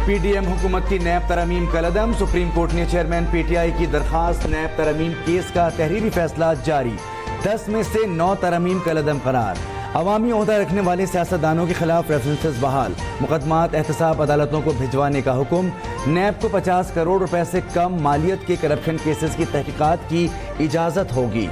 P D M حکومت کی NAB ترامیم کا لدم، سپریم کورٹ نے چیئرمین پی ٹی آئی کی درخواست نیب ترامیم کیس کا تحریری فیصلہ جاری، 10 میں سے 9 ترامیم کا لدم قرار۔ عوامی عہدہ رکھنے والے سیاستدانوں کے خلاف ریفرنسز بحال، مقدمات احتساب عدالتوں کو بھجوانے کا حکم۔ نیب کو 50 کروڑ روپے سے کم مالیت کے کرپشن کیسز کی تحقیقات کی اجازت ہوگی۔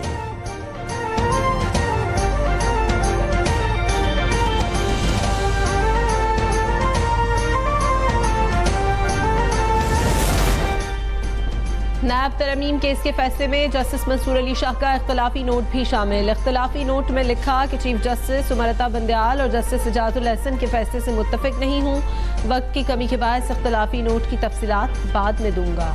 نیب ترمیم کیس کے فیصلے میں جسٹس منصور علی شاہ کا اختلافی نوٹ بھی شامل۔ اختلافی نوٹ میں لکھا کہ چیف جسٹس امرتا بندیال اور جسٹس سجاد الحسن کے فیصلے سے متفق نہیں ہوں، وقت کی کمی کے باعث اختلافی نوٹ کی تفصیلات بعد میں دوں گا۔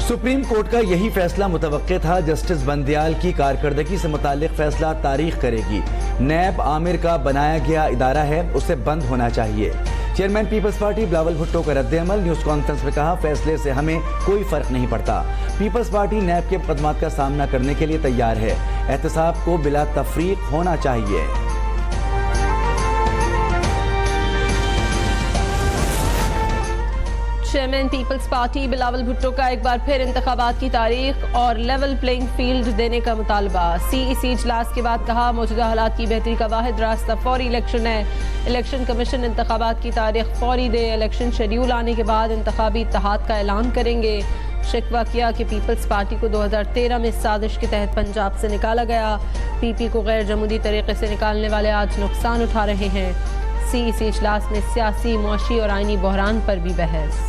سپریم کورٹ کا یہی فیصلہ متوقع تھا، جسٹس بندیال کی کارکردگی سے متعلق فیصلہ تاریخ کرے گی۔ نیب عامر کا بنایا گیا ادارہ ہے، اسے بند ہونا چاہیے۔ چیئرمین پیپلز پارٹی بلاول بھٹو کا رد عمل، نیوز کانفرنس میں کہا فیصلے سے ہمیں کوئی فرق نہیں پڑتا، پیپلز پارٹی نیب کے مقدمات کا سامنا کرنے کے لیے تیار ہے، احتساب کو بلا تفریق ہونا چاہیے۔ چیئرمین پیپلز پارٹی بلاول بھٹو کا ایک بار پھر انتخابات کی تاریخ اور لیول پلینگ فیلڈ دینے کا مطالبہ۔ سی ای سی اجلاس کے بعد کہا موجودہ حالات کی بہتری کا واحد راستہ فوری الیکشن ہے، الیکشن کمیشن انتخابات کی تاریخ فوری دے، الیکشن شیڈیول آنے کے بعد انتخابی اتحاد کا اعلان کریں گے۔ شکوہ کیا کہ پیپلز پارٹی کو 2013 میں سازش کے تحت پنجاب سے نکالا گیا، پی پی کو غیر جمہوری طریقے سے نکالنے والے آج نقصان اٹھا رہے ہیں۔ سی ای سی اجلاس میں سیاسی، معاشی اور آئینی بحران پر بھی بحث۔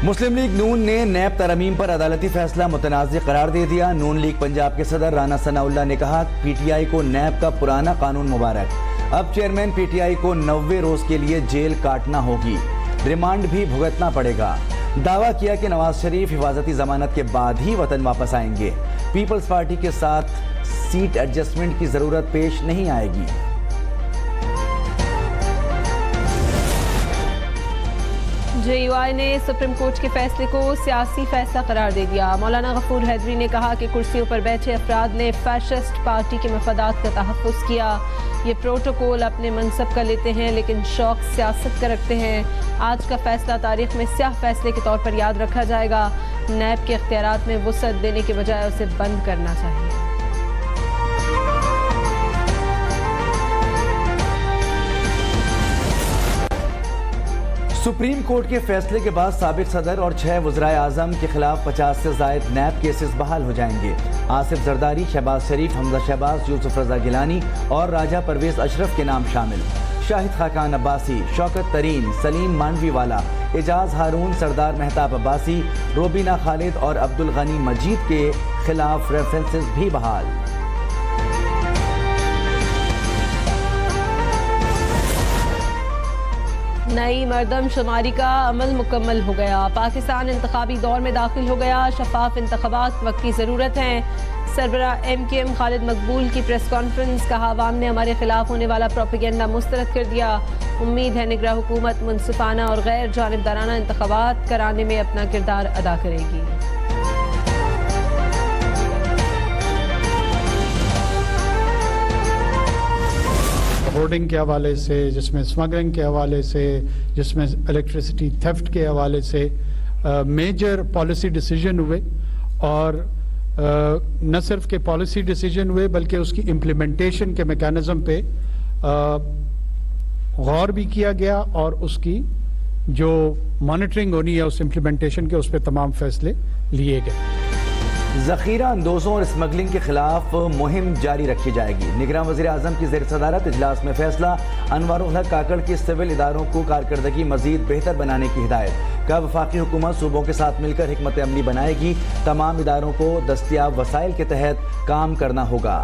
مسلم لیگ نون نے نیب ترمیم پر عدالتی فیصلہ متنازع قرار دے دیا۔ نون لیگ پنجاب کے صدر رانا ثناء اللہ نے کہا پی ٹی آئی کو نیب کا پرانا قانون مبارک، اب چیئرمین پی ٹی آئی کو 90 روز کے لیے جیل کاٹنا ہوگی، ریمانڈ بھی بھگتنا پڑے گا۔ دعویٰ کیا کہ نواز شریف حفاظتی ضمانت کے بعد ہی وطن واپس آئیں گے، پیپلز پارٹی کے ساتھ سیٹ ایڈجسٹمنٹ کی ضرورت پیش نہیں آئے گی۔ جے یو آئی نے سپریم کورٹ کے فیصلے کو سیاسی فیصلہ قرار دے دیا۔ مولانا غفور حیدری نے کہا کہ کرسیوں پر بیٹھے افراد نے فیشسٹ پارٹی کے مفادات کا تحفظ کیا، یہ پروٹوکول اپنے منصب کا لیتے ہیں لیکن شوق سیاست کا رکھتے ہیں۔ آج کا فیصلہ تاریخ میں سیاہ فیصلے کے طور پر یاد رکھا جائے گا، نیب کے اختیارات میں وسعت دینے کے بجائے اسے بند کرنا چاہیے۔ سپریم کورٹ کے فیصلے کے بعد سابق صدر اور 6 وزرائے اعظم کے خلاف 50 سے زائد نیب کیسز بحال ہو جائیں گے۔ آصف زرداری، شہباز شریف، حمزہ شہباز، یوسف رضا گیلانی اور راجہ پرویز اشرف کے نام شامل۔ شاہد خاقان عباسی، شوکت ترین، سلیم مانڈوی والا، اعجاز ہارون، سردار مہتاب عباسی، روبینہ خالد اور عبدالغنی مجید کے خلاف ریفرنسز بھی بحال۔ نئی مردم شماری کا عمل مکمل ہو گیا، پاکستان انتخابی دور میں داخل ہو گیا، شفاف انتخابات وقت کی ضرورت ہیں۔ سربراہ ایم کیو ایم خالد مقبول کی پریس کانفرنس، کہا عوام نے ہمارے خلاف ہونے والا پروپیگنڈا مسترد کر دیا، امید ہے نگراں حکومت منصفانہ اور غیر جانبدارانہ انتخابات کرانے میں اپنا کردار ادا کرے گی۔ ہورڈنگ کے حوالے سے، جس میں اسمگلنگ کے حوالے سے، جس میں الیکٹریسٹی تھیفٹ کے حوالے سے میجر پالیسی ڈیسیجن ہوئے، اور نہ صرف کہ پالیسی ڈیسیجن ہوئے بلکہ اس کی امپلیمنٹیشن کے میکانزم پہ غور بھی کیا گیا، اور اس کی جو مانیٹرنگ ہونی ہے اس امپلیمنٹیشن کے، اس پہ تمام فیصلے لیے گئے۔ ذخیرہ اندوزوں اور اسمگلنگ کے خلاف مہم جاری رکھی جائے گی۔ نگراں وزیر اعظم کی زیر صدارت اجلاس میں فیصلہ، انوار الحق کاکڑ کی سول اداروں کو کارکردگی مزید بہتر بنانے کی ہدایت کا وفاقی حکومت صوبوں کے ساتھ مل کر حکمت عملی بنائے گی، تمام اداروں کو دستیاب وسائل کے تحت کام کرنا ہوگا۔